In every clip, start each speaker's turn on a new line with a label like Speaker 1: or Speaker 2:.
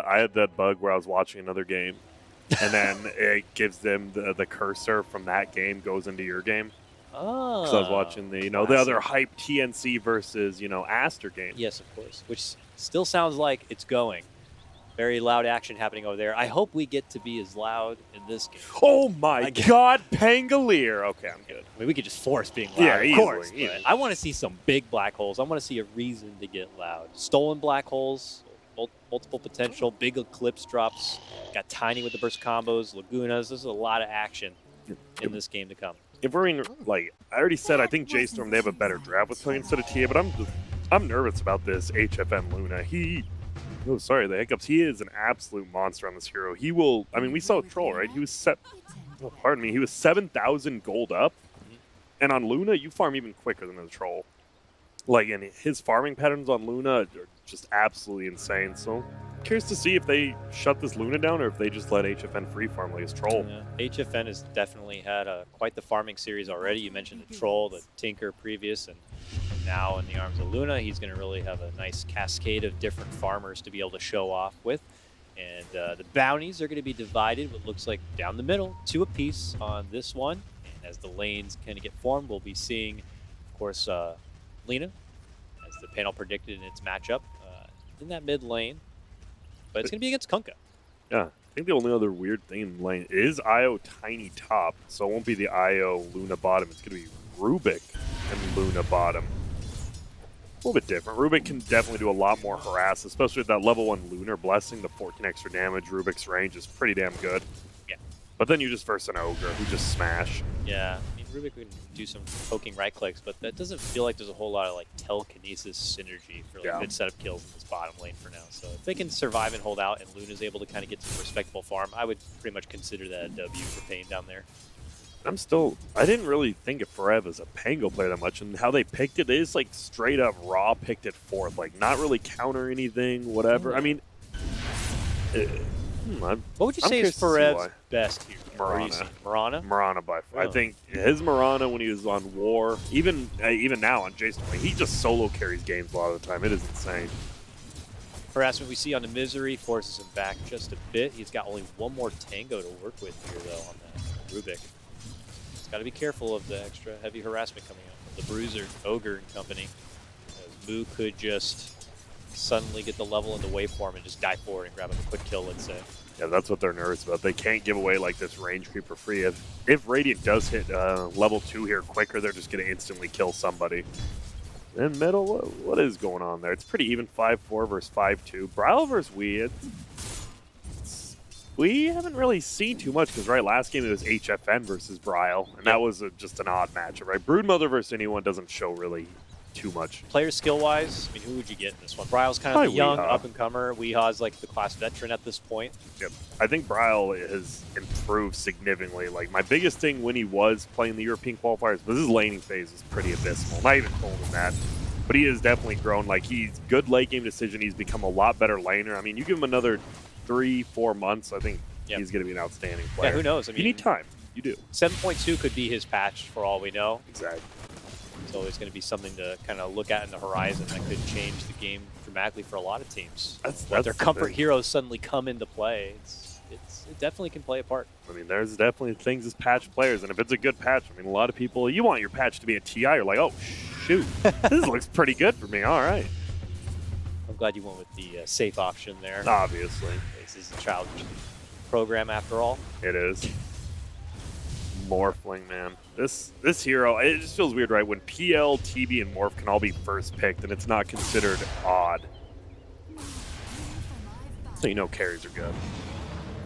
Speaker 1: I had that bug where I was watching another game, and then it gives them the cursor from that game goes into your game.
Speaker 2: Oh.
Speaker 1: Because I was watching the the other hype TNC versus Aster game.
Speaker 2: Yes, of course. Which still sounds like it's going. Very loud action happening over there. I hope we get to be as loud in this game.
Speaker 1: Oh my God, Pangolier. Okay, I'm good.
Speaker 2: I mean, we could just force being loud,
Speaker 1: Yeah,
Speaker 2: of
Speaker 1: easily,
Speaker 2: course.
Speaker 1: easily.
Speaker 2: But I want to see some big black holes. I want to see a reason to get loud. Stolen black holes, multiple potential, big eclipse drops. Got Tiny with the burst combos, Lagunas. There's a lot of action in this game to come.
Speaker 1: If we're in, like I already said, I think J.Storm, they have a better draft with playing instead of TA, but I'm nervous about this HFN Luna. Oh, sorry, the hiccups. He is an absolute monster on this hero. He will, I mean, we saw Troll, right? He was he was 7,000 gold up. And on Luna, you farm even quicker than the Troll. Like, and his farming patterns on Luna are just absolutely insane. So, curious to see if they shut this Luna down or if they just let HFN free farm like his Troll.
Speaker 2: Yeah. HFN has definitely had quite the farming series already. You mentioned the Troll, the Tinker previous, and now in the arms of Luna, he's going to really have a nice cascade of different farmers to be able to show off with. And the bounties are going to be divided, what looks like down the middle, 2 apiece on this one. And as the lanes kind of get formed, we'll be seeing, of course, Lena, as the panel predicted in its matchup, in that mid lane. But it's going to be against Kunkka.
Speaker 1: Yeah, I think the only other weird thing in the lane is Io Tiny top, so it won't be the Io Luna bottom. It's going to be Rubik and Luna bottom. A little bit different. Rubik can definitely do a lot more harass, especially with that level 1 Lunar Blessing. The 14 extra damage, Rubik's range is pretty damn good.
Speaker 2: Yeah.
Speaker 1: But then you just verse an Ogre who just smash.
Speaker 2: Yeah, I mean, Rubik can do some poking right clicks, but that doesn't feel like there's a whole lot of like telekinesis synergy for like good setup kills in this bottom lane for now. So if they can survive and hold out and Luna's able to kind of get some respectable farm, I would pretty much consider that a W for paiN down there.
Speaker 1: I didn't really think of Forev as a Pango player that much, and how they picked it is like straight up raw picked it fourth, like not really counter anything, whatever. I mean,
Speaker 2: what would you say is Forev's best here?
Speaker 1: Mirana? Mirana by far.
Speaker 2: Oh.
Speaker 1: I think his Mirana when he was on War, even now on J.Storm, he just solo carries games a lot of the time. It is insane.
Speaker 2: Harassment we see on the Misery forces him back just a bit. He's got only one more Tango to work with here, though, on that Rubik. He's got to be careful of the extra heavy harassment coming out from the Bruiser, Ogre, and company. As Moo could just suddenly get the level in the waveform and just die forward and grab a quick kill, let's say.
Speaker 1: Yeah, that's what they're nervous about. They can't give away like this range creep for free. If Radiant does hit level 2 here quicker, they're just going to instantly kill somebody. In middle, what is going on there? It's pretty even 5-4 versus 5-2. Bryle versus we haven't really seen too much because last game it was HFN versus Bryle, and that was just an odd matchup, right? Broodmother versus anyone doesn't show really too much.
Speaker 2: Player skill-wise, I mean, who would you get in this one? Bryle's kind of the young up-and-comer. Weeha's like the class veteran at this point.
Speaker 1: Yep. I think Bryle has improved significantly. Like, my biggest thing when he was playing the European qualifiers was his laning phase is pretty abysmal. Not even told him that. But he has definitely grown. Like, he's good late game decision. He's become a lot better laner. I mean, you give him another 3-4 months, I think he's going to be an outstanding player.
Speaker 2: Yeah, who knows? I mean,
Speaker 1: you need time. You do.
Speaker 2: 7.2 could be his patch for all we know.
Speaker 1: Exactly.
Speaker 2: It's always going to be something to kind of look at in the horizon that could change the game dramatically for a lot of teams. That's their comfort heroes suddenly come into play. It definitely can play a part.
Speaker 1: I mean, there's definitely things as patch players, and if it's a good patch, I mean, a lot of people, you want your patch to be a TI, you're like, oh, shoot, this looks pretty good for me, all right.
Speaker 2: I'm glad you went with the safe option there.
Speaker 1: Obviously.
Speaker 2: This is a child program after all.
Speaker 1: It is. Morphling, man. This hero, it just feels weird, right? When PL, TB, and Morph can all be first picked, and it's not considered odd. So you know carries are good.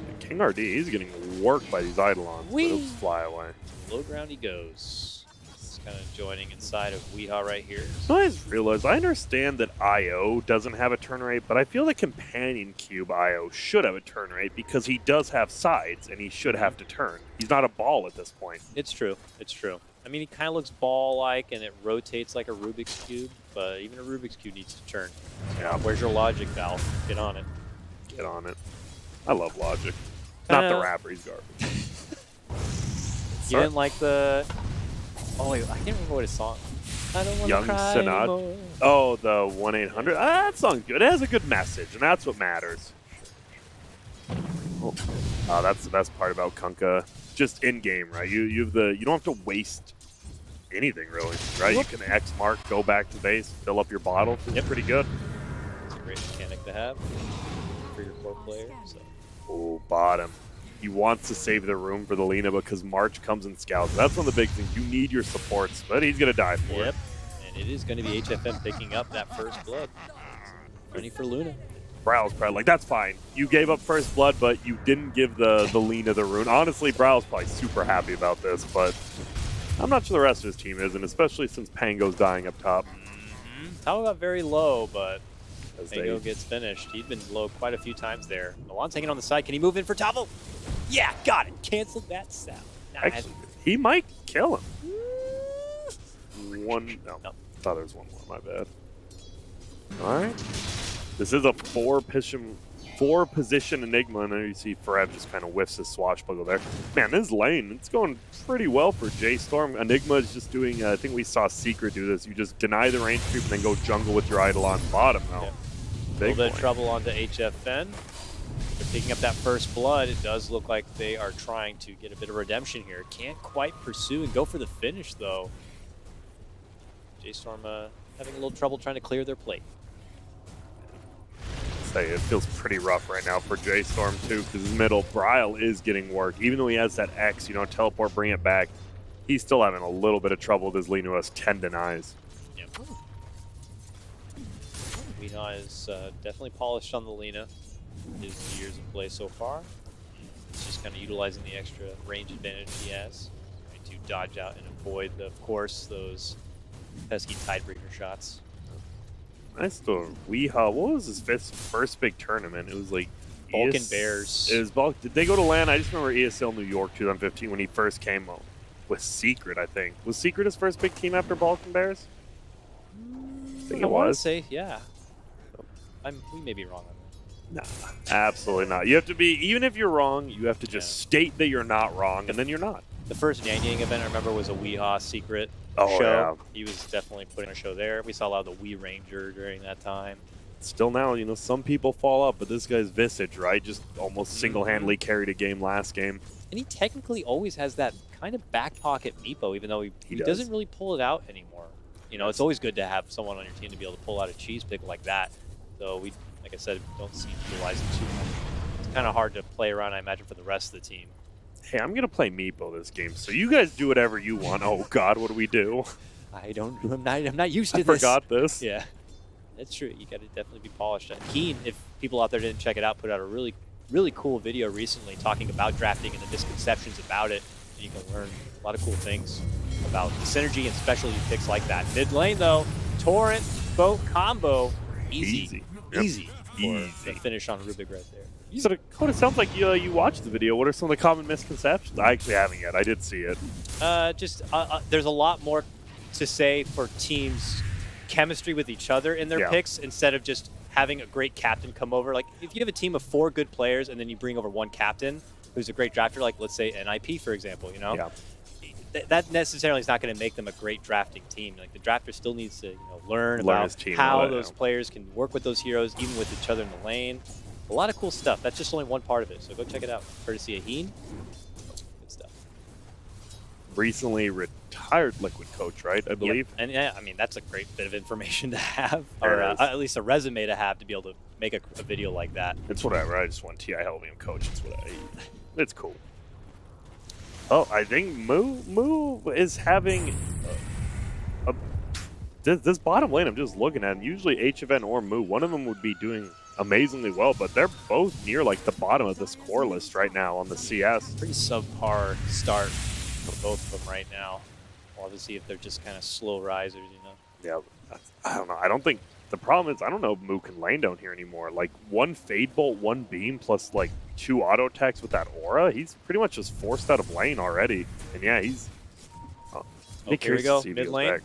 Speaker 1: And King RD, he's getting worked by these Eidolons, but he'll just fly away.
Speaker 2: Low ground he goes. Kind of joining inside of Weeha right here.
Speaker 1: So I just realized, I understand that IO doesn't have a turn rate, but I feel the Companion Cube IO should have a turn rate because he does have sides and he should have to turn. He's not a ball at this point.
Speaker 2: It's true. It's true. I mean, he kind of looks ball-like and it rotates like a Rubik's Cube, but even a Rubik's Cube needs to turn.
Speaker 1: Yeah.
Speaker 2: Where's your logic, Val? Get on it.
Speaker 1: Get on it. I love logic. Not the rapper, he's garbage.
Speaker 2: You didn't like the... Oh, wait, I can't remember what his song is. I don't want to cry anymore.
Speaker 1: Oh, the 1-800? That song's good. It has a good message, and that's what matters. That's the best part about Kunkka. Just in game, right? You don't have to waste anything really, right? You can X mark, go back to base, fill up your bottle. It's pretty good.
Speaker 2: It's a great mechanic to have for your core player. So.
Speaker 1: Oh, bottom. He wants to save the room for the Lina because March comes and scouts. That's one of the big things. You need your supports, but he's going to die for it.
Speaker 2: And it is going to be HFM picking up that first blood. Ready for Luna.
Speaker 1: Brow's probably like, that's fine. You gave up first blood, but you didn't give the Lina the rune. Honestly, Brow's probably super happy about this, but I'm not sure the rest of his team is, and especially since Pango's dying up top.
Speaker 2: Tao got very low, but Pango gets finished. He's been low quite a few times there. Milan's hanging on the side. Can he move in for Tavo? Yeah, got it. Canceled that sound. Nice.
Speaker 1: Actually, he might kill him. No, I thought there was one more. My bad. All right. This is a four position enigma, and there you see Frev just kind of whiffs his swashbuckle there. Man, this lane, it's going pretty well for J.Storm. Enigma is just doing, I think we saw Secret do this. You just deny the range creep and then go jungle with your idol on bottom now.
Speaker 2: Yep. A little bit of trouble onto HFN. They're picking up that first blood. It does look like they are trying to get a bit of redemption here. Can't quite pursue and go for the finish, though. J.Storm having a little trouble trying to clear their plate.
Speaker 1: It feels pretty rough right now for J.Storm too, because his middle Bryle is getting work. Even though he has that X, teleport, bring it back, he's still having a little bit of trouble with his Lina, who has 10 denies.
Speaker 2: Yep. Lina is definitely polished on the Lina. His years of play so far. He's just kind of utilizing the extra range advantage he has, trying to dodge out and avoid, of course, those pesky tidebreaker shots.
Speaker 1: Nice little Weehaw. What was his first big tournament? It was like
Speaker 2: Balkan Bears.
Speaker 1: It was Did they go to LAN? I just remember ESL New York 2015 when he first came out with Secret, I think. Was Secret his first big team after Balkan Bears? I think it was.
Speaker 2: Say, yeah. We may be wrong on
Speaker 1: that. Nah, absolutely not. You have to be, even if you're wrong, you have to just state that you're not wrong, and then you're not.
Speaker 2: The first Yang Yang event I remember was a Weehaw Secret show. Yeah. He was definitely putting a show there. We saw a lot of the Wii Ranger during that time.
Speaker 1: Still now, some people fall up, but this guy's Visage, right? Just almost single-handedly carried a game last game.
Speaker 2: And he technically always has that kind of back pocket Meepo, even though he doesn't really pull it out anymore. It's always good to have someone on your team to be able to pull out a cheese pick like that. Though we, like I said, don't see him utilizing too much. It's kind of hard to play around, I imagine, for the rest of the team.
Speaker 1: Hey, I'm going to play Meepo this game, so you guys do whatever you want. Oh, God, what do we do?
Speaker 2: I'm not used to
Speaker 1: this. I forgot this.
Speaker 2: Yeah, that's true. You got to definitely be polished. Keen, if people out there didn't check it out, put out a really, really cool video recently talking about drafting and the misconceptions about it. And you can learn a lot of cool things about the synergy and specialty picks like that. Mid lane, though, Torrent, boat combo, easy. The finish on Rubik right there.
Speaker 1: So Dakota, sounds like you watched the video. What are some of the common misconceptions? I actually haven't yet. I did see it.
Speaker 2: There's a lot more to say for teams' chemistry with each other in their picks instead of just having a great captain come over. Like, if you have a team of 4 good players and then you bring over one captain who's a great drafter, like let's say NIP, for example, that necessarily is not going to make them a great drafting team. Like, the drafter still needs to learn about how those players can work with those heroes, even with each other in the lane. A lot of cool stuff. That's just only one part of it, so go check it out. Courtesy of Heen. Good stuff.
Speaker 1: Recently retired Liquid coach, right? I believe.
Speaker 2: Yep. And yeah, I mean, that's a great bit of information to have, or at least a resume to have to be able to make a video like that.
Speaker 1: It's whatever. I just want TI helping him coach. It's cool. Oh, I think Moo is having this bottom lane I'm just looking at. Usually HFN or Moo, one of them would be doing amazingly well, but they're both near like the bottom of this core list right now on the CS.
Speaker 2: Pretty subpar start for both of them right now. Well, obviously, if they're just kind of slow risers,
Speaker 1: Yeah, I don't know. I don't think the problem is I don't know if Moo can lane down here anymore. Like, 1 Fade Bolt, 1 Beam, plus like 2 auto attacks with that aura. He's pretty much just forced out of lane already. And yeah, he's.
Speaker 2: Here we go, mid lane.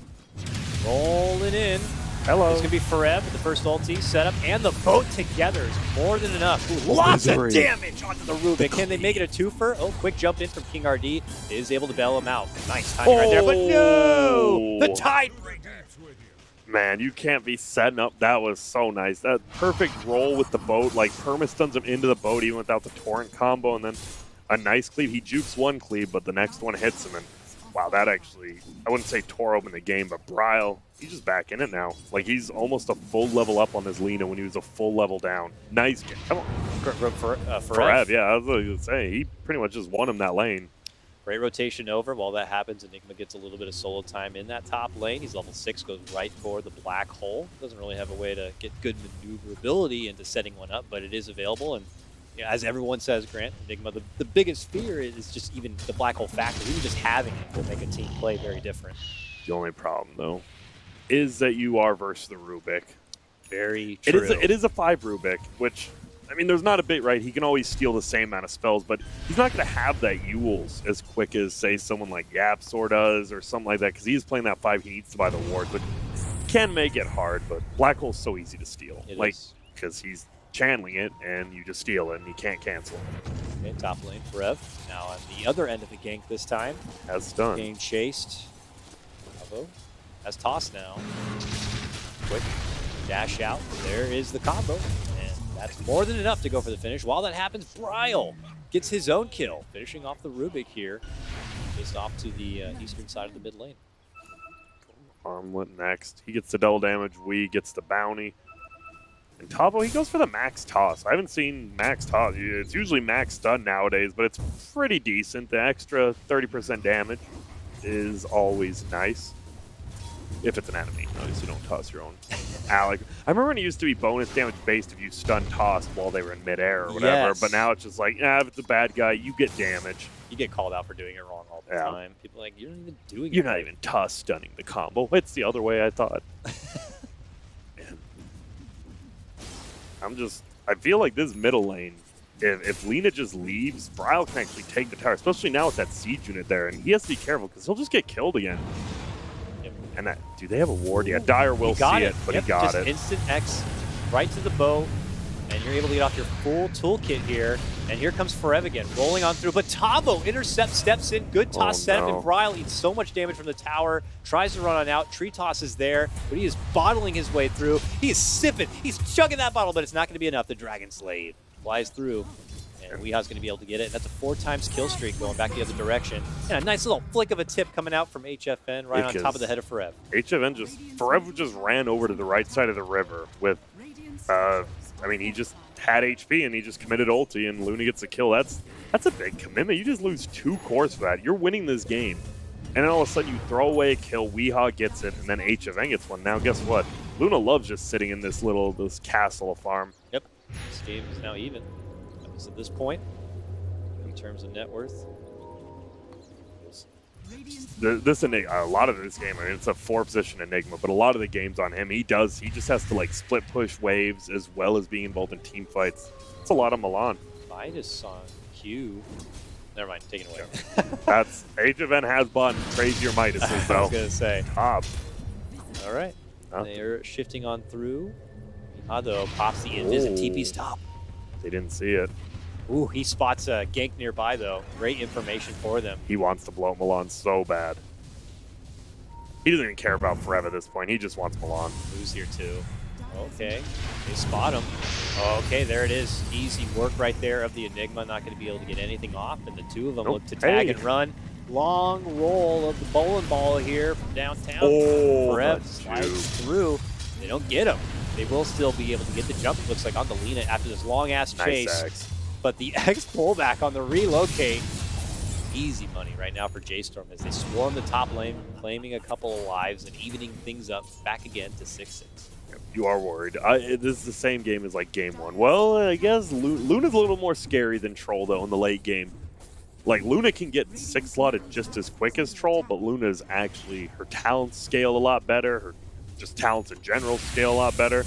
Speaker 2: Rolling in.
Speaker 1: Hello.
Speaker 2: It's going to be Fareb with the first ulti setup, and the boat together is more than enough. Ooh, lots of damage onto the Rubik. Can they make it a twofer? Oh, quick jump in from King RD is able to bail him out. Nice timing right there, but no! The Tidebreaker!
Speaker 1: Man, you can't be setting up. That was so nice. That perfect roll with the boat. Like, perma-stuns him into the boat even without the torrent combo. And then a nice cleave. He jukes one cleave, but the next one hits him. And wow, that actually, I wouldn't say tore open the game, but Bryle, he's just back in it now. Like, he's almost a full level up on this Lina when he was a full level down. Nice game. Come on.
Speaker 2: For
Speaker 1: Ev, yeah, I was going to say, he pretty much just won him that lane.
Speaker 2: Great rotation over. While that happens, Enigma gets a little bit of solo time in that top lane. He's level 6, goes right for the black hole. Doesn't really have a way to get good maneuverability into setting one up, but it is available. And yeah, as everyone says, Grant, Enigma, the biggest fear is just even the black hole factor. Even just having it will make a team play very different.
Speaker 1: The only problem, though, is that you are versus the Rubik.
Speaker 2: Very true.
Speaker 1: It is a 5 Rubik, which, I mean, there's not a bit, right? He can always steal the same amount of spells, but he's not going to have that Yules as quick as, say, someone like Yapsor does or something like that, because he's playing that 5. He needs to buy the ward, but can make it hard. But Black Hole's so easy to steal, because he's channeling it, and you just steal it, and you can't cancel it.
Speaker 2: Okay, top lane for Ev. Now on the other end of the gank this time.
Speaker 1: Has stun.
Speaker 2: Getting chased. Bravo. Has toss now. Quick dash out. There is the combo. That's more than enough to go for the finish. While that happens, Bryle gets his own kill, finishing off the Rubik here, just off to the eastern side of the mid lane.
Speaker 1: Armlet next. He gets the double damage. We gets the bounty. And Tavo, he goes for the max toss. I haven't seen max toss. It's usually max stun nowadays, but it's pretty decent. The extra 30% damage is always nice. If it's an enemy, obviously don't toss your own. Alec, I remember when it used to be bonus damage based if you stun tossed while they were in midair or whatever,
Speaker 2: yes.
Speaker 1: But now it's just like, if it's a bad guy, you get damage.
Speaker 2: You get called out for doing it wrong all the time. People are like, you're not even doing it.
Speaker 1: You're not even toss stunning the combo. It's the other way, I thought. I feel like this middle lane, if Lina just leaves, Bryle can actually take the tower, especially now with that siege unit there, and he has to be careful because he'll just get killed again. And that, do they have a ward? Yeah, Dyer will see it, but he got it.
Speaker 2: Instant X right to the bow, and you're able to get off your full toolkit here. And here comes Forev again, rolling on through. But Tavo intercepts, steps in, good toss setup, and Bryle eats so much damage from the tower, tries to run on out. Tree toss is there, but he is bottling his way through. He is sipping, he's chugging that bottle, but it's not going to be enough. The Dragon Slave flies through. And Weeha's going to be able to get it. And that's a 4-times kill streak going back the other direction. And a nice little flick of a tip coming out from HFN right on top of the head of Forev.
Speaker 1: Forev just ran over to the right side of the river with, I mean, he just had HP and he just committed ulti and Luna gets a kill. That's a big commitment. You just lose 2 cores for that. You're winning this game. And then all of a sudden you throw away a kill, Weeha gets it, and then HFN gets one. Now guess what? Luna loves just sitting in this castle farm.
Speaker 2: Yep. This game is now even. At this point, in terms of net worth,
Speaker 1: a lot of this game, I mean, it's a 4-position Enigma, but a lot of the games on him, he just has to like split push waves as well as being involved in team fights. It's a lot of Milan.
Speaker 2: Midas on Q. Never mind, take it away.
Speaker 1: That's HFN has bought crazier Midases though.
Speaker 2: I was gonna say
Speaker 1: top.
Speaker 2: All right, they're shifting on through. Though pops the invis and TP's top.
Speaker 1: They didn't see it.
Speaker 2: Ooh, he spots a gank nearby, though. Great information for them.
Speaker 1: He wants to blow Milan so bad. He doesn't even care about Forever at this point. He just wants Milan.
Speaker 2: Who's here, too? Okay, they spot him. Okay, there it is. Easy work right there of the Enigma. Not going to be able to get anything off, and the two of them look to tag and run. Long roll of the bowling ball here from downtown. Forever slides through. They don't get him. They will still be able to get the jump, it looks like, on the Lina after this long-ass chase.
Speaker 1: X.
Speaker 2: But the X pullback on the relocate, easy money right now for J.Storm as they swarm the top lane, claiming a couple of lives and evening things up back again to 6-6.
Speaker 1: You are worried. This is the same game as like game 1. Well, I guess Luna's a little more scary than Troll, though, in the late game. Like, Luna can get 6-slotted just as quick as Troll, but Luna's actually, her talents scale a lot better, her just talents in general scale a lot better.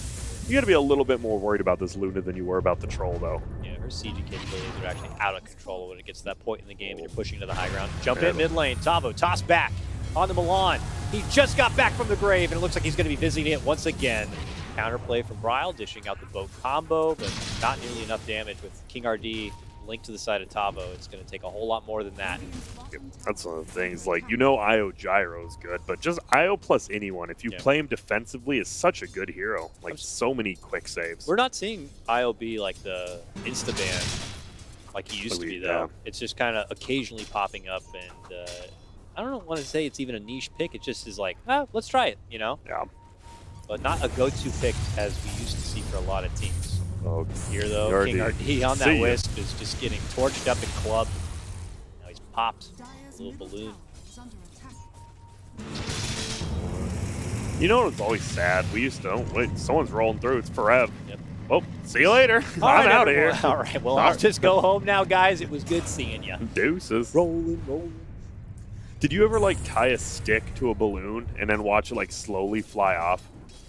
Speaker 1: You got to be a little bit more worried about this Luna than you were about the Troll, though.
Speaker 2: Yeah, her siege capabilities are actually out of control when it gets to that point in the game and you're pushing to the high ground. Jump in mid lane. Tavo, toss back on the Milan. He just got back from the grave, and it looks like he's going to be visiting it once again. Counterplay from Bryle, dishing out the boat combo, but not nearly enough damage with King RD link to the side of Tavo. It's going to take a whole lot more than that.
Speaker 1: That's one of the things. Like, Io Gyro is good, but just Io plus anyone, if you play him defensively, is such a good hero. Like, so many quick saves.
Speaker 2: We're not seeing Io be like the insta-ban like he used to be, though. It's just kind of occasionally popping up, and I don't want to say it's even a niche pick. It just is like, let's try it, you know?
Speaker 1: Yeah.
Speaker 2: But not a go-to pick as we used to see for a lot of teams.
Speaker 1: Oh,
Speaker 2: here, though, King RD on that wisp is just getting torched up and clubbed. Now he's popped a little balloon.
Speaker 1: You know what's always sad? We used to, wait, someone's rolling through. It's forever.
Speaker 2: Yep.
Speaker 1: Oh, see you later.
Speaker 2: I'm
Speaker 1: out of here.
Speaker 2: All right, well, I'll just go home now, guys. It was good seeing you.
Speaker 1: Deuces.
Speaker 2: Rolling.
Speaker 1: Did you ever, like, tie a stick to a balloon and then watch it, like, slowly fly off?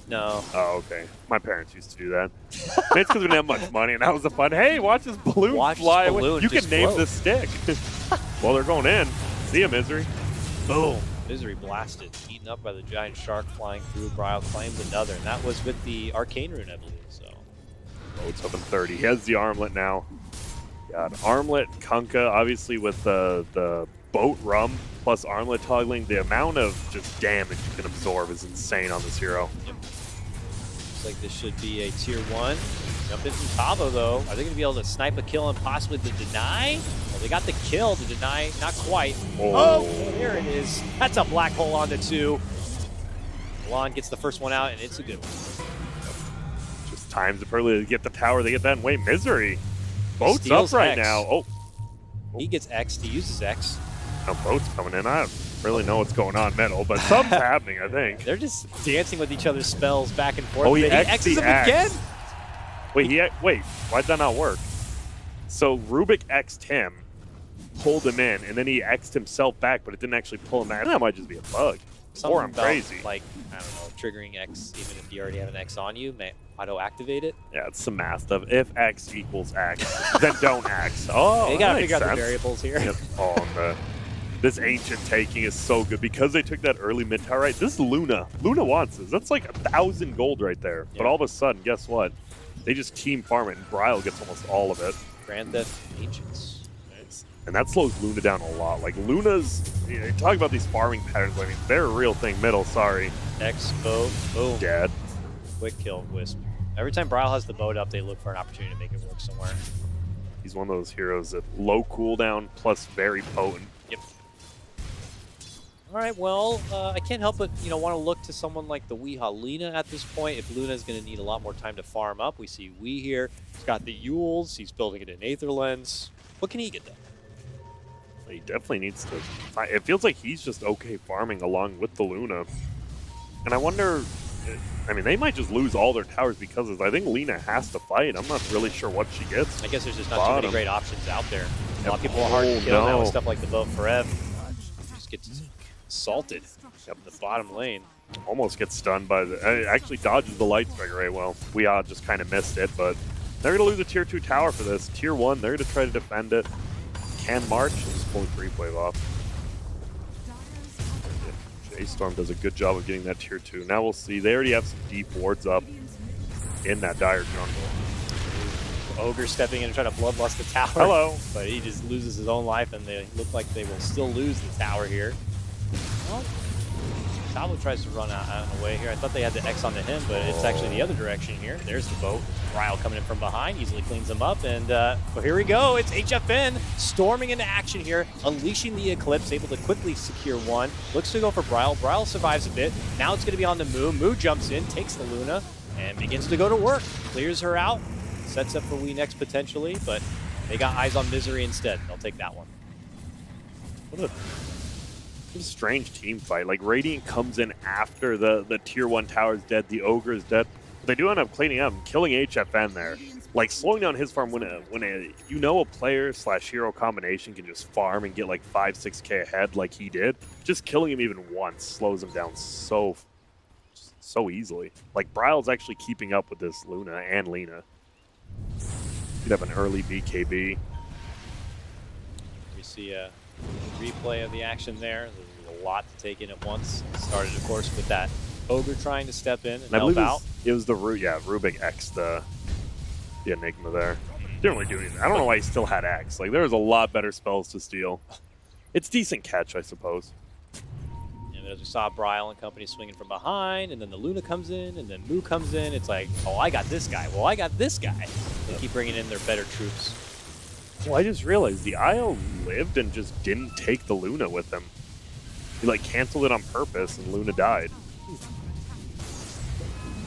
Speaker 2: No.
Speaker 1: Oh, okay. My parents used to do that. Maybe it's because we didn't have much money, and that was the fun. Hey, watch this balloon fly away. You can name the stick. Well, they're going in. See ya, Misery. Boom.
Speaker 2: Misery blasted, eaten up by the giant shark flying through. Bryle claimed another, and that was with the Arcane Rune, I believe. So.
Speaker 1: Oh, it's up in 30. He has the armlet now. God, armlet, Kunkka, obviously with the boat rum plus armlet toggling, the amount of just damage you can absorb is insane on this hero.
Speaker 2: Yep. Looks like this should be a tier 1. Jump in from Tavo, though. Are they going to be able to snipe a kill and possibly the deny? Well, they got the kill. The deny, not quite. Oh, there it is. That's a black hole on the 2. Milan gets the first one out, and it's a good one.
Speaker 1: Just times it perfectly to get the tower. They get that. Wait, Misery. Boat's up right now. Oh.
Speaker 2: He gets X'd. He uses X.
Speaker 1: No, boat's coming in. I don't really know what's going on middle, but something's happening, I think.
Speaker 2: They're just dancing with each other's spells back and forth.
Speaker 1: Oh, he
Speaker 2: X's him again?
Speaker 1: Wait, why'd that not work? So Rubik X'd him, pulled him in, and then he X'd himself back, but it didn't actually pull him back. That might just be a bug. Or I'm crazy.
Speaker 2: Like, I don't know, triggering X, even if you already have an X on you, may auto-activate it.
Speaker 1: Yeah, it's some math stuff. If X equals X, then don't X. Oh,
Speaker 2: you gotta figure out the variables here.
Speaker 1: Yep. Oh, this ancient taking is so good because they took that early mid tower right. This is Luna. Luna wants this. That's like 1,000 gold right there. Yeah. But all of a sudden, guess what? They just team farm it, and Bryle gets almost all of it.
Speaker 2: Grand Theft Ancients.
Speaker 1: And that slows Luna down a lot. Like, Luna's, talk about these farming patterns. I mean, they're a real thing. Middle, sorry.
Speaker 2: X, boat, boom.
Speaker 1: Dead.
Speaker 2: Quick kill, Wisp. Every time Bryle has the boat up, they look for an opportunity to make it work somewhere.
Speaker 1: He's one of those heroes that low cooldown plus very potent.
Speaker 2: Yep. All right, well, I can't help but, want to look to someone like the Weehaw Lina at this point. If Luna's going to need a lot more time to farm up, we see Wee here. He's got the Yules. He's building it in Aether Lens. What can he get done?
Speaker 1: He definitely needs to fight. It feels like he's just okay farming along with the Luna. And I wonder, I mean, they might just lose all their towers because of this. I think Lina has to fight. I'm not really sure what she gets.
Speaker 2: I guess there's just not too many great options out there. A lot of people are hard to kill now with stuff like the boat forever. Just gets assaulted up in the bottom lane.
Speaker 1: Almost gets stunned by the, actually dodges the light strike right well. We all just kind of missed it, but they're going to lose a tier 2 tower for this. Tier 1, they're going to try to defend it. Can March and just pull free wave off. J.Storm does a good job of getting that tier 2. Now we'll see. They already have some deep wards up in that dire jungle.
Speaker 2: Ogre stepping in and trying to bloodlust the tower.
Speaker 1: Hello.
Speaker 2: But he just loses his own life, and they look like they will still lose the tower here. Well, Tavo tries to run out of the way here. I thought they had the X onto him, but it's actually the other direction here. There's the boat. Bryle coming in from behind, easily cleans them up, and well, here we go. It's HFN storming into action here, unleashing the Eclipse, able to quickly secure one. Looks to go for Bryle. Bryle survives a bit. Now it's going to be on the Moo. Moo jumps in, takes the Luna, and begins to go to work. Clears her out, sets up for Wee next potentially, but they got eyes on Misery instead. They'll take that one.
Speaker 1: What a strange team fight. Like, Radiant comes in after the tier 1 tower is dead, the Ogre is dead. They do end up cleaning up and killing HFN there. Like, slowing down his farm when a player / hero combination can just farm and get like 5-6k ahead like he did. Just killing him even once slows him down so easily. Like, Bryle's actually keeping up with this Luna and Lina. Could have an early BKB.
Speaker 2: We see a replay of the action there. There's a lot to take in at once. It started, of course, with that Ogre trying to step in and help out.
Speaker 1: It was the Rubik X, the Enigma there. Didn't really do anything. I don't know why he still had X. Like, there was a lot better spells to steal. It's decent catch, I suppose.
Speaker 2: And as we saw, Bryle and company swinging from behind, and then the Luna comes in, and then Moo comes in. It's like, oh, I got this guy. Well, I got this guy. They keep bringing in their better troops.
Speaker 1: Well, I just realized the Io lived and just didn't take the Luna with him. He, like, canceled it on purpose, and Luna died.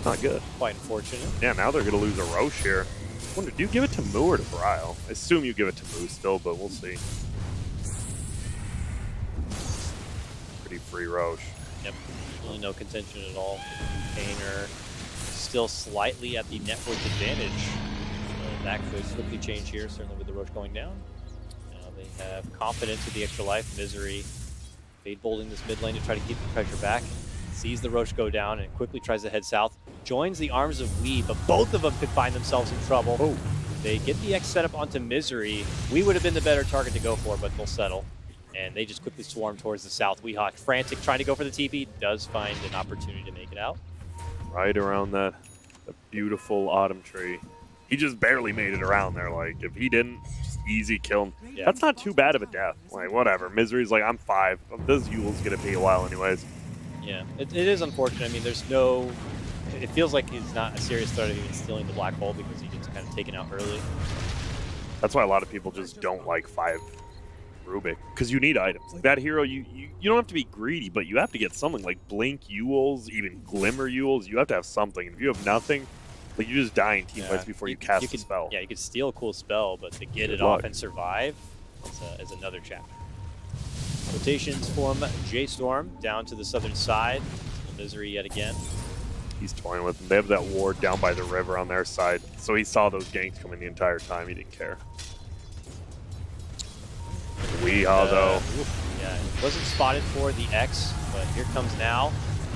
Speaker 1: Not good.
Speaker 2: Quite unfortunate.
Speaker 1: Yeah, now they're going to lose a Roche here. I wonder, do you give it to Moo or to Bryle? I assume you give it to Moo still, but we'll see. Pretty free Roche.
Speaker 2: Yep, really no contention at all. paiN still slightly at the net worth advantage. So that could quickly change here, certainly with the Roche going down. Now they have confidence with the extra life. Misery fade bolting this mid lane to try to keep the pressure back. Sees the Roche go down and quickly tries to head south. Joins the arms of Wee, but both of them could find themselves in trouble.
Speaker 1: Oh.
Speaker 2: They get the X set up onto Misery. Wee would have been the better target to go for, but they'll settle. And they just quickly swarm towards the south. Weehawk, frantic, trying to go for the TP, does find an opportunity to make it out.
Speaker 1: Right around that beautiful autumn tree. He just barely made it around there. Like, if he didn't, just easy kill him.
Speaker 2: Yeah.
Speaker 1: That's not too bad of a death. Like, whatever. Misery's like, I'm 5. This Yule's going to be a while anyways.
Speaker 2: Yeah, it is unfortunate. I mean, there's no... It feels like he's not a serious threat of even stealing the black hole because he gets kind of taken out early.
Speaker 1: That's why a lot of people just don't like 5 Rubik, because you need items. Like that hero, you don't have to be greedy, but you have to get something like Blink Yules, even Glimmer Yules. You have to have something. And if you have nothing, like you just die in team fights before you cast a spell.
Speaker 2: Yeah, you could steal a cool spell, but to get
Speaker 1: Good
Speaker 2: it
Speaker 1: luck.
Speaker 2: off and survive is another chapter. Rotations from J.Storm down to the southern side. Misery yet again.
Speaker 1: He's toying with them. They have that ward down by the river on their side, so he saw those ganks coming the entire time. He didn't care. Weehaw, though.
Speaker 2: Yeah, it wasn't spotted for the X, but here comes now.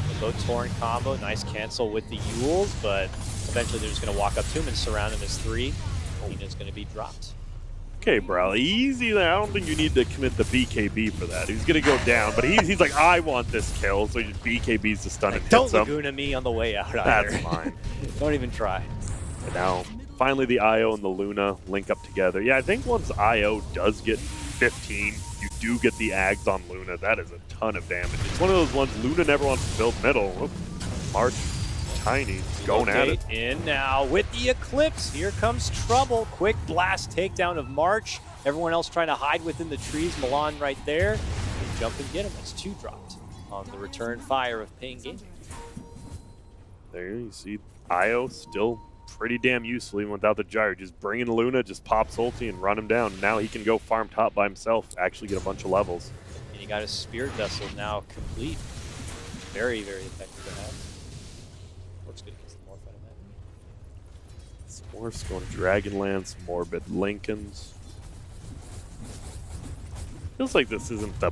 Speaker 2: The boat torn combo. Nice cancel with the Yules, but eventually they're just going to walk up to him and surround him as 3. He's going to be dropped.
Speaker 1: Okay, bro, easy there. I don't think you need to commit the BKB for that. He's going to go down, but he's like, I want this kill, so he just BKBs to stun and hits
Speaker 2: Don't
Speaker 1: him.
Speaker 2: Laguna me on the way out.
Speaker 1: That's
Speaker 2: either.
Speaker 1: fine.
Speaker 2: Don't even try.
Speaker 1: And now, finally, the Io and the Luna link up together. Yeah, I think once Io does get 15, you do get the Ags on Luna. That is a ton of damage. It's one of those ones Luna never wants to build middle. Oop, March, Tiny, going at it.
Speaker 2: In now with the Eclipse. Here comes trouble. Quick blast takedown of March. Everyone else trying to hide within the trees. Milan right there. They jump and get him. That's 2 dropped on the return fire of paiN Gaming.
Speaker 1: There you see Io still pretty damn useful even without the gyro. Just bring in Luna, just pops ulti and run him down. Now he can go farm top by himself, actually get a bunch of levels.
Speaker 2: And he got his Spirit Vessel now complete. Very, very effective to have. Works good against the Morph, I imagine.
Speaker 1: Smorf's going Dragonlance, Morbid Lincolns. Feels like this isn't the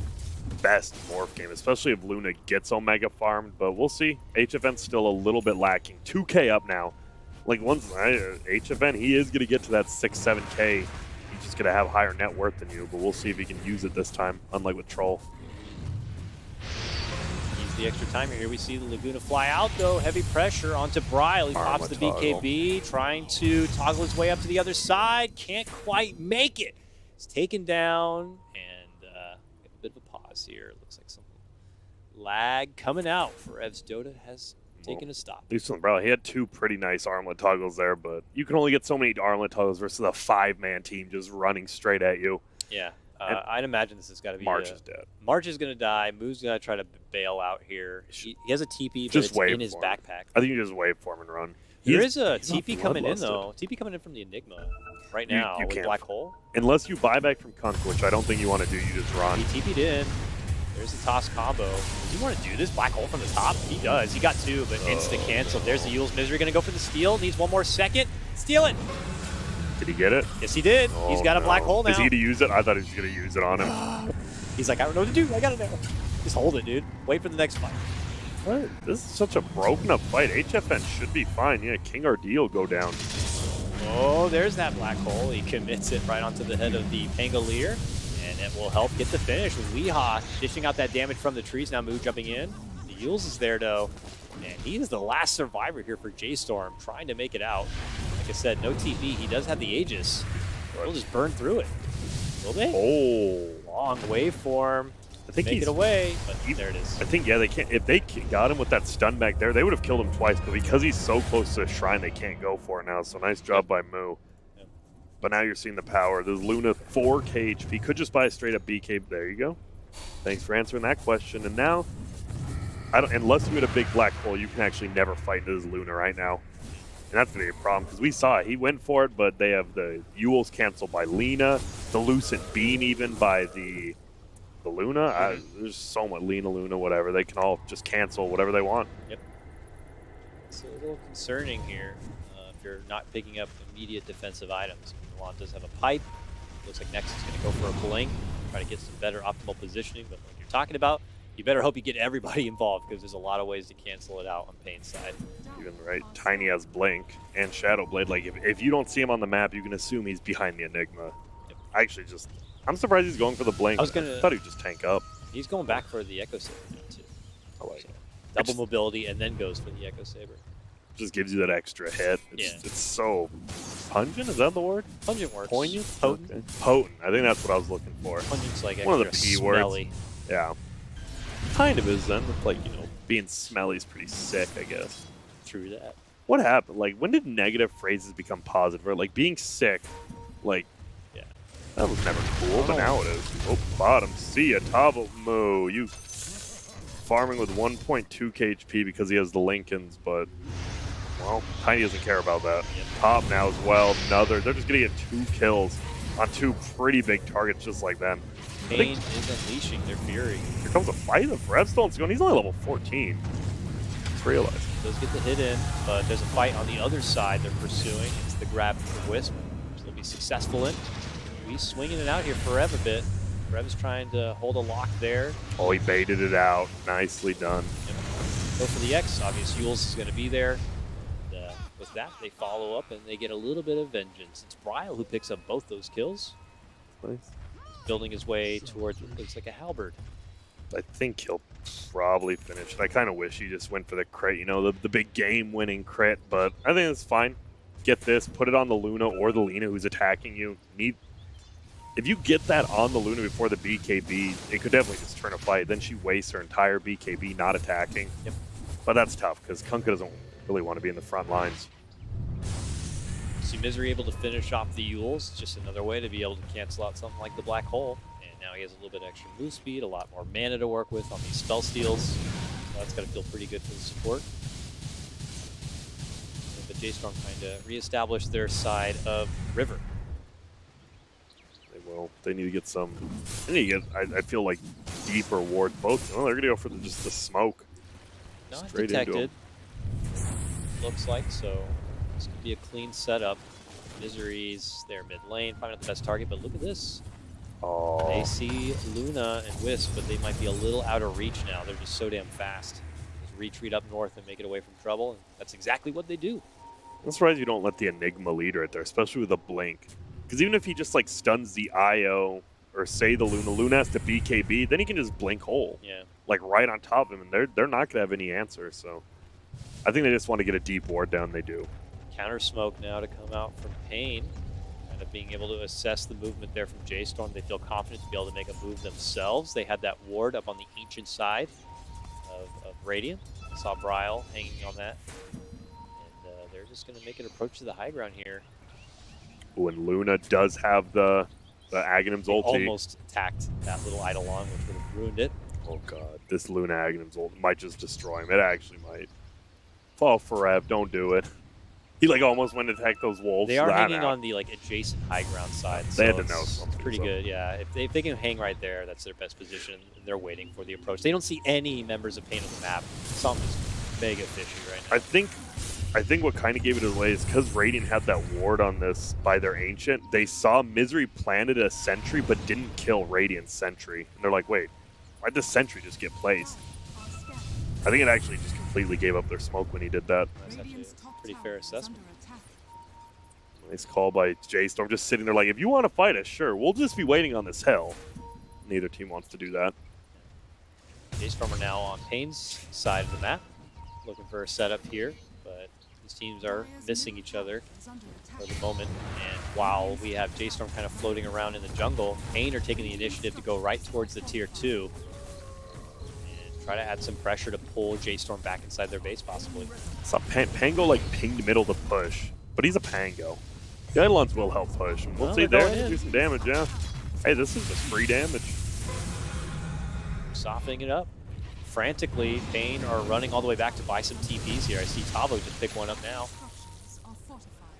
Speaker 1: best Morph game, especially if Luna gets Omega farmed, but we'll see. HFN's still a little bit lacking. 2K up now. Like, once HFN, he is going to get to that 6-7K. He's just going to have higher net worth than you, but we'll see if he can use it this time, unlike with Troll.
Speaker 2: Use the extra timer here. We see the Laguna fly out, though. Heavy pressure onto Bryle. He pops the BKB, trying to toggle his way up to the other side. Can't quite make it. He's taken down, and a bit of a pause here. Looks like some lag coming out for Ev's Dota has taken a stop.
Speaker 1: Bro, he had 2 pretty nice armlet toggles there, but you can only get so many armlet toggles versus a 5-man team just running straight at you.
Speaker 2: Yeah, I'd imagine this has got to be...
Speaker 1: March is dead.
Speaker 2: March is going to die. Moo's going to try to bail out here. He has a TP, but
Speaker 1: Just
Speaker 2: it's in his backpack.
Speaker 1: I think you just wave for him and run.
Speaker 2: There is a TP coming in, though. TP coming in from the Enigma right now
Speaker 1: you
Speaker 2: with
Speaker 1: can't.
Speaker 2: Black Hole.
Speaker 1: Unless you buy back from Kunk, which I don't think you want to do, you just run.
Speaker 2: He TP'd in. There's the toss combo. Does he want to do this? Black Hole from the top? He does. He got 2, but insta-cancel. There's the Yule's Misery. Going to go for the steal. Needs 1 more second. Steal it.
Speaker 1: Did he get it?
Speaker 2: Yes, he did. He's got a Black Hole now.
Speaker 1: Is he to use it? I thought he was going to use it on him.
Speaker 2: He's like, I don't know what to do. I got it now. Just hold it, dude. Wait for the next fight.
Speaker 1: What? This is such a broken up fight. HFN should be fine. Yeah, King RD will go down.
Speaker 2: Oh, there's that Black Hole. He commits it right onto the head of the Pangolier. And it will help get the finish with Weehaw dishing out that damage from the trees. Now Moo jumping in. The Yules is there, though. And he is the last survivor here for J.Storm, trying to make it out. Like I said, no TP. He does have the Aegis. We'll just burn through it. Will they?
Speaker 1: Oh.
Speaker 2: Long waveform.
Speaker 1: I think
Speaker 2: Make
Speaker 1: he's
Speaker 2: it away, but there it is.
Speaker 1: I think, yeah, they can't. If they got him with that stun back there, they would have killed him twice. But because he's so close to a shrine, they can't go for it now. So nice job by Moo.
Speaker 2: Yep.
Speaker 1: But now you're seeing the power. There's Luna 4k HP. Could just buy a straight up BK. There you go. Thanks for answering that question. And now, unless you hit a big black hole, you can actually never fight into this Luna right now. And that's going to be a problem because we saw it. He went for it, but they have the Yules canceled by Lena, the Lucid Beam even by the Luna. There's so much Luna, whatever. They can all just cancel whatever they want.
Speaker 2: Yep. It's a little concerning here if you're not picking up immediate defensive items. Milan does have a pipe. Looks like Nexus is going to go for a blink, try to get some better optimal positioning. But like you're talking about, you better hope you get everybody involved because there's a lot of ways to cancel it out on paiN's side.
Speaker 1: Even right, Tiny has Blink and Shadow Blade. Like if you don't see him on the map, you can assume he's behind the Enigma.
Speaker 2: Yep.
Speaker 1: I'm surprised he's going for the Blink. I thought he'd just tank up.
Speaker 2: He's going back for the Echo Saber now too.
Speaker 1: I like it.
Speaker 2: Double mobility and then goes for the Echo Saber.
Speaker 1: Just gives you that extra hit. It's so pungent. Is that the word?
Speaker 2: Pungent works.
Speaker 1: Poignant?
Speaker 2: Potent.
Speaker 1: Okay. Potent. I think that's what I was looking for.
Speaker 2: Pungent's like
Speaker 1: one of the
Speaker 2: extra
Speaker 1: P
Speaker 2: smelly.
Speaker 1: words. Yeah. Kind of is then. Like, being smelly is pretty sick, I guess.
Speaker 2: True that.
Speaker 1: What happened? Like, when did negative phrases become positive? Or, like, being sick, like,
Speaker 2: yeah,
Speaker 1: that was never cool, but now it is. Oh, bottom. See ya, Tabo Moo. You farming with 1.2 HP because he has the Lincolns, but, well, Tiny doesn't care about that.
Speaker 2: Yep.
Speaker 1: Top now as well. They're just going to get 2 kills on 2 pretty big targets just like them.
Speaker 2: paiN is unleashing their fury.
Speaker 1: Here comes a fight. The Redstone's going. He's only level 14. Just realized.
Speaker 2: Does get the hit in, but there's a fight on the other side they're pursuing. It's the grab for Wisp, which they'll be successful in. He's swinging it out here for Rev a bit. Rev is trying to hold a lock there.
Speaker 1: Oh, he baited it out. Nicely done.
Speaker 2: Yep. Go for the X. Obvious Yules is going to be there. And, with that, they follow up and they get a little bit of vengeance. It's Bryle who picks up both those kills.
Speaker 1: Nice.
Speaker 2: Building his way towards what looks like a halberd.
Speaker 1: I think he'll probably finish it. I kind of wish he just went for the crit, the big game-winning crit, but I think it's fine. Get this, put it on the Luna or the Lena who's attacking you. If you get that on the Luna before the BKB, it could definitely just turn a fight. Then she wastes her entire BKB not attacking.
Speaker 2: Yep.
Speaker 1: But that's tough because Kunkka doesn't really want to be in the front lines.
Speaker 2: See Misery able to finish off the Yules. Just another way to be able to cancel out something like the Black Hole. And now he has a little bit extra move speed, a lot more mana to work with on these spell steals. So that's got to feel pretty good for the support. But J.Storm trying to reestablish their side of River.
Speaker 1: They will. They need to get some. They need to get, I feel like, deeper wards. Both. Well, they're going to go for just the smoke.
Speaker 2: Not
Speaker 1: Straight
Speaker 2: detected. Looks like so. This could be a clean setup. Misery's their mid lane, probably not the best target, but look at this.
Speaker 1: Oh.
Speaker 2: They see Luna and Wisp, but they might be a little out of reach now. They're just so damn fast. Just retreat up north and make it away from trouble, and that's exactly what they do.
Speaker 1: I'm surprised you don't let the Enigma lead right there, especially with a blink. Because even if he just like stuns the IO or say the Luna has to BKB, then he can just blink hole.
Speaker 2: Yeah.
Speaker 1: Like right on top of him, and they're not gonna have any answer. So I think they just want to get a deep ward down. They do.
Speaker 2: Counter smoke now to come out from paiN. Kind of being able to assess the movement there from J.Storm. They feel confident to be able to make a move themselves. They had that ward up on the ancient side of Radiant. Saw Bryle hanging on that. And they're just going to make an approach to the high ground here.
Speaker 1: Ooh, and Luna does have the Aghanim's ulti.
Speaker 2: Almost attacked that little Eidolon, which would have ruined it.
Speaker 1: Oh god, this Luna Aghanim's ult might just destroy him. It actually might. Fall for Rev, don't do it. He like almost went to attack those wolves.
Speaker 2: They are hanging on the like adjacent high ground side.
Speaker 1: They had to
Speaker 2: it's
Speaker 1: know something.
Speaker 2: Pretty good, yeah. If they can hang right there, that's their best position. And they're waiting for the approach. They don't see any members of paiN on the map. Something's mega fishy right now.
Speaker 1: I think what kind of gave it away is because Radiant had that ward on this by their Ancient, they saw Misery planted a sentry but didn't kill Radiant's sentry. And they're like, wait, why'd the sentry just get placed? I think it actually just completely gave up their smoke when he did that.
Speaker 2: That's actually a pretty fair assessment.
Speaker 1: Nice call by J.Storm, just sitting there like, if you want to fight us, sure, we'll just be waiting on this hill. Neither team wants to do that.
Speaker 2: J.Storm are now on paiN's side of the map, looking for a setup here, but These teams are missing each other for the moment. And while we have J.Storm kind of floating around in the jungle, paiN are taking the initiative to go right towards the tier 2 and try to add some pressure to pull J.Storm back inside their base, possibly.
Speaker 1: So Pango like pinged middle to push, but he's a Pango. The Eidolons will help push, and we'll see there. Do some damage, yeah. Hey, this is just free damage.
Speaker 2: Softening it up. Frantically, paiN are running all the way back to buy some TPs here. I see Tavo just pick one up now.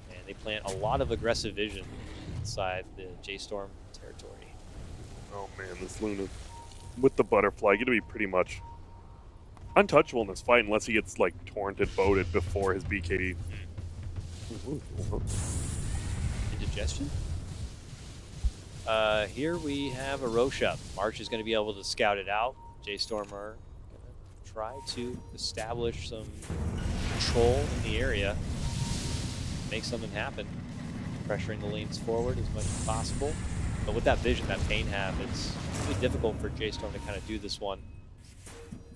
Speaker 2: And they plant a lot of aggressive vision inside the J.Storm territory.
Speaker 1: Oh man, this Luna with the butterfly gonna be pretty much untouchable in this fight unless he gets like torrented, boated before his BKB.
Speaker 2: Indigestion? Here we have a Roche up. March is going to be able to scout it out. J.Storm are going to try to establish some control in the area, make something happen, pressuring the lanes forward as much as possible. But with that vision that paiN have, it's really difficult for J.Storm to kind of do this one.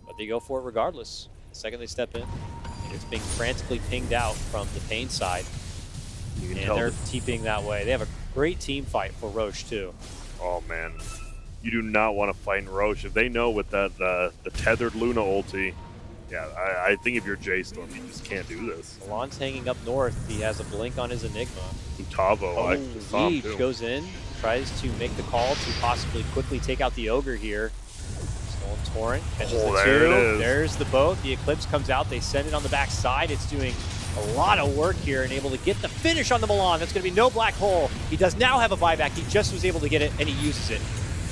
Speaker 2: But they go for it regardless. The second they step in, and it's being frantically pinged out from the paiN side. And they're TPing that way. They have a great team fight for Roche too.
Speaker 1: Oh man, you do not want to fight in Roche. If they know with that the tethered Luna ulti, yeah, I think if you're J.Storm, you just can't do this.
Speaker 2: Milan's hanging up north. He has a blink on his Enigma.
Speaker 1: Tavo, I saw him too.
Speaker 2: Goes in, tries to make the call to possibly quickly take out the Ogre here. Stolen Torrent, catches the
Speaker 1: there
Speaker 2: two.
Speaker 1: it is.
Speaker 2: There's the boat. The Eclipse comes out. They send it on the back side. It's doing a lot of work here and able to get the finish on the Milan. That's going to be no black hole. He does now have a buyback. He just was able to get it, and he uses it.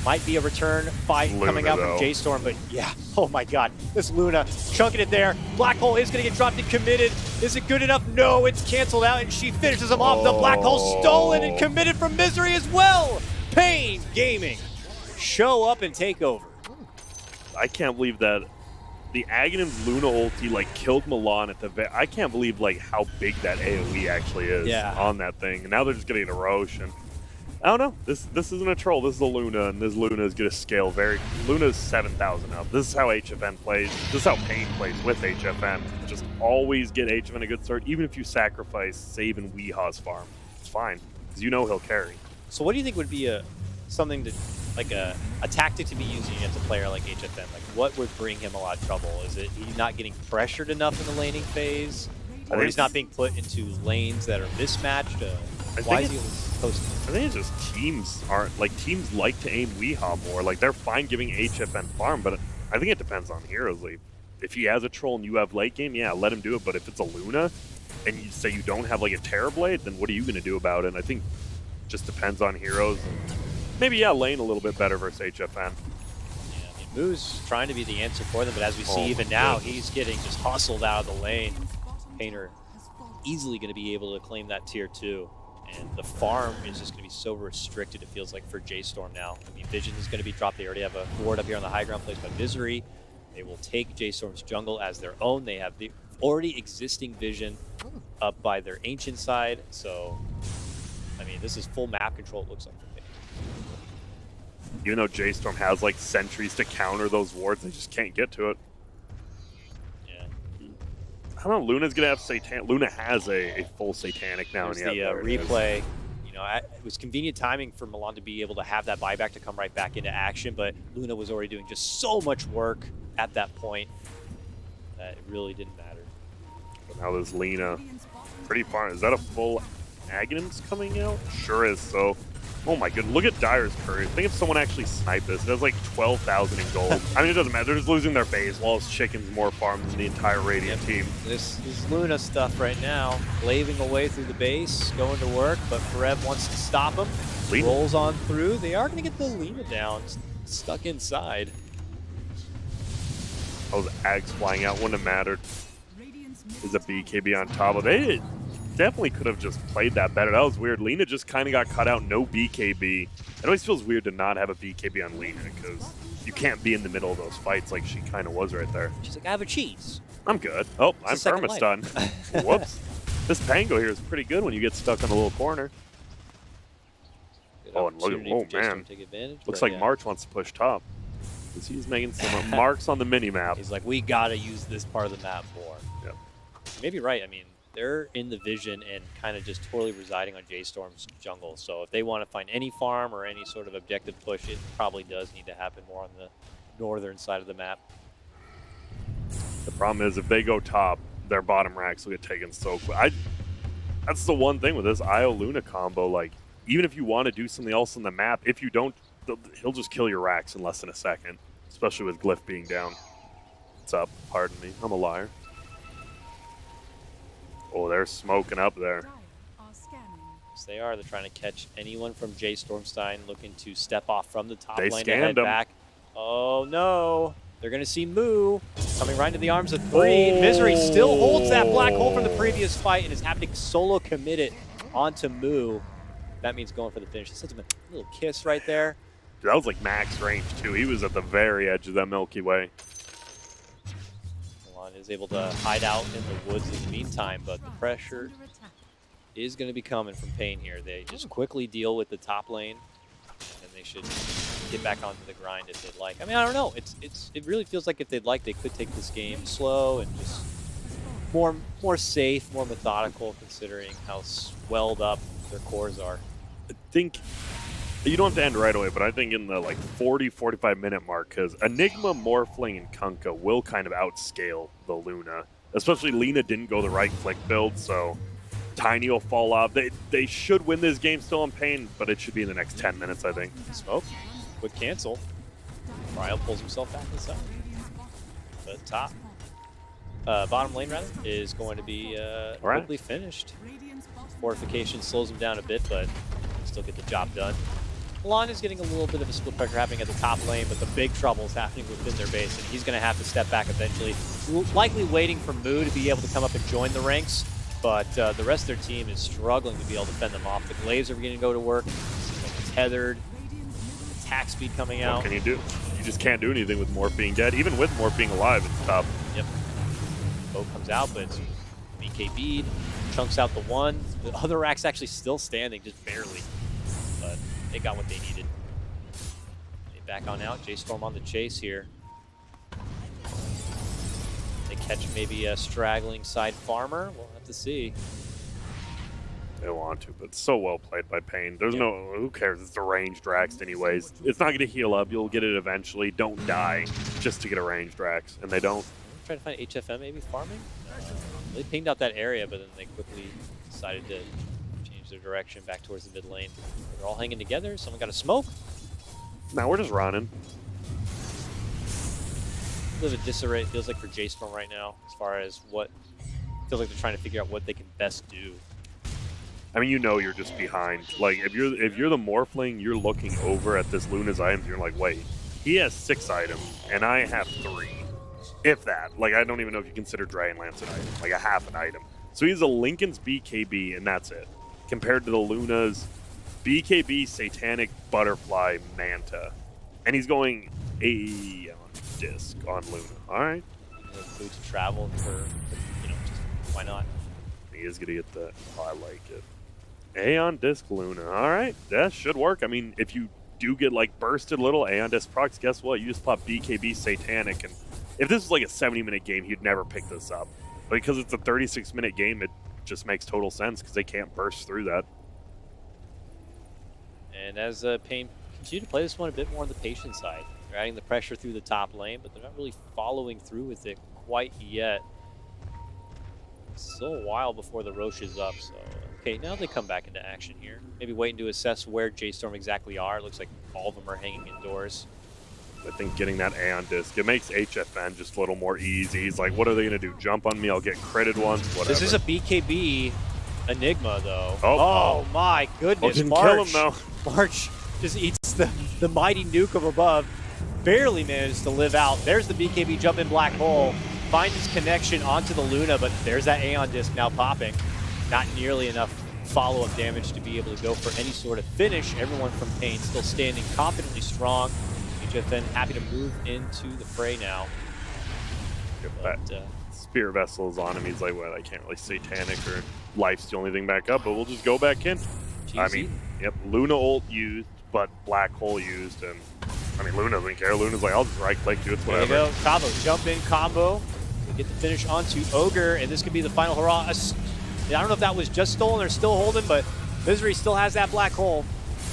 Speaker 2: Might be a return fight coming out from J.Storm, but yeah, oh my god, this Luna chunking it there. Black hole is going to get dropped and committed. Is it good enough? No, it's canceled out, and she finishes him off. The black hole stolen and committed from Misery as well. paiN Gaming show up and take over.
Speaker 1: I can't believe that the Aghanim's Luna ulti like killed Milan at the I can't believe like how big that AoE actually is on that thing. And now they're just getting a Roche, and I don't know. This isn't a troll. This is a Luna, and this Luna is going to scale very. Luna's 7,000 up. This is how HFN plays. This is how paiN plays with HFN. Just always get HFN a good start, even if you sacrifice Save and Weeha's farm. It's fine because you know he'll carry.
Speaker 2: So what do you think would be something to like a tactic to be using against a player like HFN? Like what would bring him a lot of trouble? Is it he's not getting pressured enough in the laning phase, or he's not being put into lanes that are mismatched? Why is he posting?
Speaker 1: I think it's just teams aren't like teams like to aim Weehaw more. Like they're fine giving HFN farm, but I think it depends on heroes. Like if he has a troll and you have late game, yeah, let him do it. But if it's a Luna and you say you don't have like a Terrorblade, then what are you going to do about it? And I think it just depends on heroes. Maybe, yeah, lane a little bit better versus HFN.
Speaker 2: Yeah, I mean, Moo's trying to be the answer for them, but as we see even now, he's getting just hustled out of the lane. paiN are easily going to be able to claim that tier 2. And the farm is just going to be so restricted, it feels like, for J.Storm now. I mean, Vision is going to be dropped. They already have a ward up here on the high ground placed by Misery. They will take J.Storm's jungle as their own. They have the already existing Vision up by their ancient side. So, I mean, this is full map control, it looks like, for paiN.
Speaker 1: Even though J.Storm has like sentries to counter those wards, they just can't get to it.
Speaker 2: Yeah.
Speaker 1: I don't know, Luna's gonna have Satan. Luna has a full Satanic now.
Speaker 2: There's the replay. You know, it was convenient timing for Milan to be able to have that buyback to come right back into action, but Luna was already doing just so much work at that point that it really didn't matter.
Speaker 1: But now there's Lena. Pretty far. Is that a full Aghanim's coming out? Sure is. So, oh my goodness, look at Dire's courage. Think if someone actually sniped this. It has like 12,000 in gold. I mean, it doesn't matter. They're just losing their base while his Chicken's more farms than the entire Radiant team.
Speaker 2: This is Luna stuff right now. Blaving away through the base, going to work, but Forev wants to stop him.
Speaker 1: Lena
Speaker 2: rolls on through. They are going to get the Lena down, stuck inside.
Speaker 1: Those Ags flying out wouldn't have mattered. There's a BKB on top of it. Definitely could have just played that better. That was weird. Lena just kind of got cut out, no BKB. It always feels weird to not have a BKB on Lena because you can't be in the middle of those fights like she kind of was right there.
Speaker 2: She's like, I have a cheese.
Speaker 1: I'm good. Oh, I'm perma-stunned. Whoops. This Pango here is pretty good when you get stuck in a little corner.
Speaker 2: Good
Speaker 1: oh, and look at, oh man.
Speaker 2: Take advantage,
Speaker 1: looks like March wants to push top. Because he's making some marks on the mini-map.
Speaker 2: He's like, we got to use this part of the map more.
Speaker 1: Yep.
Speaker 2: Maybe right. I mean, they're in the vision and kind of just totally residing on J.Storm's jungle. So if they want to find any farm or any sort of objective push, it probably does need to happen more on the northern side of the map.
Speaker 1: The problem is if they go top, their bottom racks will get taken so quick. That's the one thing with this Io-Luna combo. Like, even if you want to do something else on the map, if you don't, he'll just kill your racks in less than a second, especially with Glyph being down. What's up? Pardon me. I'm a liar. Oh, they're smoking up there.
Speaker 2: Yes, they are. They're trying to catch anyone from J.Stormstein looking to step off from the top
Speaker 1: They
Speaker 2: lane to head
Speaker 1: scanned him.
Speaker 2: back. Oh, no. They're going to see Moo coming right into the arms of 3.
Speaker 1: Oh.
Speaker 2: Misery still holds that black hole from the previous fight and is having to solo commit it onto Moo. That means going for the finish. This is a little kiss right there.
Speaker 1: Dude, that was like max range, too. He was at the very edge of that Milky Way.
Speaker 2: Is able to hide out in the woods in the meantime, but the pressure is going to be coming from paiN here. They just quickly deal with the top lane, and they should get back onto the grind if they'd like. I mean, I don't know. It really feels like if they'd like, they could take this game slow and just more safe, more methodical, considering how swelled up their cores are.
Speaker 1: I think you don't have to end right away, but I think in the like 40-45 minute mark, because Enigma, Morphling, and Kunkka will kind of outscale the Luna. Especially Lina didn't go the right click build, so Tiny will fall off. They should win this game still in paiN, but it should be in the next 10 minutes, I think.
Speaker 2: Smoke would cancel. Ryle pulls himself back inside. The top, bottom lane rather, is going to be quickly finished. Fortification slows him down a bit, but still get the job done. Lon is getting a little bit of a split pressure happening at the top lane, but the big trouble is happening within their base, and he's going to have to step back eventually. Likely waiting for Moo to be able to come up and join the ranks, but the rest of their team is struggling to be able to fend them off. The Glaives are beginning to go to work. Tethered. Attack speed coming out.
Speaker 1: What can you do? You just can't do anything with Morph being dead. Even with Morph being alive, it's tough.
Speaker 2: Yep. Boat comes out, but it's BKB'd. Chunks out the one. The other rack's actually still standing, just barely. But they got what they needed. They back on out. J.Storm on the chase here. They catch maybe a straggling side farmer. We'll have to see.
Speaker 1: They want to, but it's so well played by paiN. There's no, who cares? It's the ranged Drax anyways. It's not going to heal up. You'll get it eventually. Don't die just to get a ranged Drax, and they don't.
Speaker 2: Trying to find HFM maybe farming. They pinged out that area, but then they quickly decided to change their direction back towards the mid lane. They're all hanging together. Someone got a smoke.
Speaker 1: Now we're just running.
Speaker 2: A bit of a disarray, it feels like, for J.Storm right now, as far as what feels like they're trying to figure out what they can best do.
Speaker 1: I mean, you know you're just behind. Like, if you're the Morphling, you're looking over at this Luna's items, you're like, wait, he has 6 items, and I have 3. If that. Like, I don't even know if you consider Dragonlance an item. Like, a half an item. So he's a Lincoln's BKB, and that's it. Compared to the Luna's BKB, Satanic, Butterfly, Manta. And he's going Aeon Disc on Luna. All right.
Speaker 2: Food to travel for, you know, just why not?
Speaker 1: He is going to get the... Oh, I like it. Aeon Disc Luna. All right. That should work. I mean, if you do get, like, bursted little Aeon Disc procs, guess what? You just pop BKB Satanic, and if this was like a 70-minute game, you'd never pick this up. But because it's a 36-minute game, it just makes total sense because they can't burst through that.
Speaker 2: And as paiN continue to play this one a bit more on the patient side, they're adding the pressure through the top lane, but they're not really following through with it quite yet. It's still a while before the Roche is up, so okay, now they come back into action here. Maybe waiting to assess where J.Storm exactly are. It looks like all of them are hanging indoors.
Speaker 1: I think getting that Aeon Disc, it makes HFN just a little more easy. He's like, what are they going to do? Jump on me? I'll get critted once, whatever.
Speaker 2: This is a BKB Enigma, though.
Speaker 1: Oh,
Speaker 2: my goodness.
Speaker 1: Didn't
Speaker 2: March,
Speaker 1: kill him, though.
Speaker 2: March just eats the mighty nuke from above. Barely managed to live out. There's the BKB jump in black hole. Finds his connection onto the Luna, but there's that Aeon Disc now popping. Not nearly enough follow-up damage to be able to go for any sort of finish. Everyone from paiN still standing confidently strong. HFN happy to move into the fray now.
Speaker 1: But, Spear Vessel is on him. He's like, well, I can't really Satanic or Life's the only thing back up, but we'll just go back in.
Speaker 2: GC.
Speaker 1: I mean, yep, Luna ult used, but Black Hole used, and I mean, Luna doesn't care. Luna's like, I'll just right-click, do it, whatever.
Speaker 2: There you go. Combo. Jump in combo. We get the finish onto Ogre, and this could be the final hurrah. I don't know if that was just stolen or still holding, but Misery still has that black hole.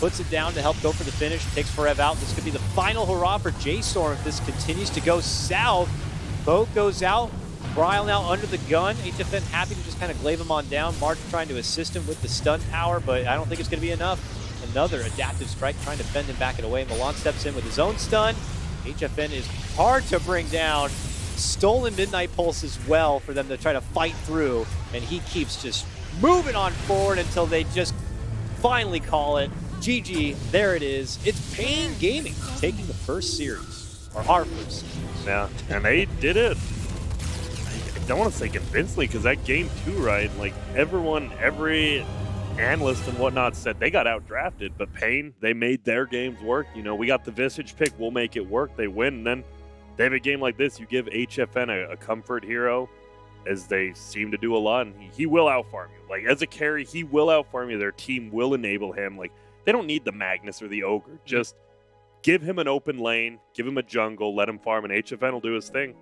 Speaker 2: Puts it down to help go for the finish. Takes Forev out. This could be the final hurrah for J.Storm if this continues to go south. Boat goes out. Bryle now under the gun. HFN happy to just kind of glaive him on down. March trying to assist him with the stun power, but I don't think it's going to be enough. Another adaptive strike trying to bend him back and away. Milan steps in with his own stun. HFN is hard to bring down. Stolen Midnight Pulse as well for them to try to fight through, and he keeps just moving on forward until they just finally call it. GG, there it is. It's paiN Gaming taking the first series, or our first series.
Speaker 1: Yeah, and they did it. I don't want to say convincingly, because that game too, right? Like every analyst and whatnot said they got outdrafted, but paiN, they made their games work. You know, we got the Visage pick, we'll make it work. They win, and then they have a game like this. You give HFN a comfort hero, as they seem to do a lot, and he will outfarm you. Like, as a carry, he will outfarm you. Their team will enable him. Like, they don't need the Magnus or the Ogre. Just give him an open lane, give him a jungle, let him farm, and HFN will do his thing.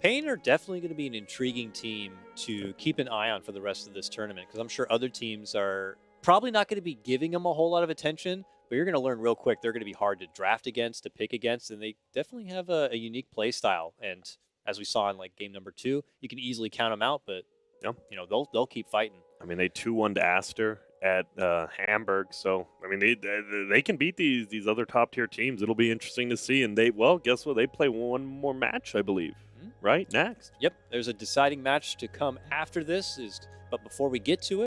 Speaker 2: paiN are definitely going to be an intriguing team to keep an eye on for the rest of this tournament, because I'm sure other teams are probably not going to be giving them a whole lot of attention, but you're going to learn real quick they're going to be hard to draft against, to pick against, and they definitely have a unique play style. And as we saw in like game number 2, you can easily count them out, but
Speaker 1: Yep.
Speaker 2: you know they'll keep fighting.
Speaker 1: I mean, they 2-1'd Aster at Hamburg, so I mean they can beat these other top tier teams. It'll be interesting to see. And guess what? They play one more match, I believe. Right next.
Speaker 2: Yep, there's a deciding match to come after this. But before we get to it,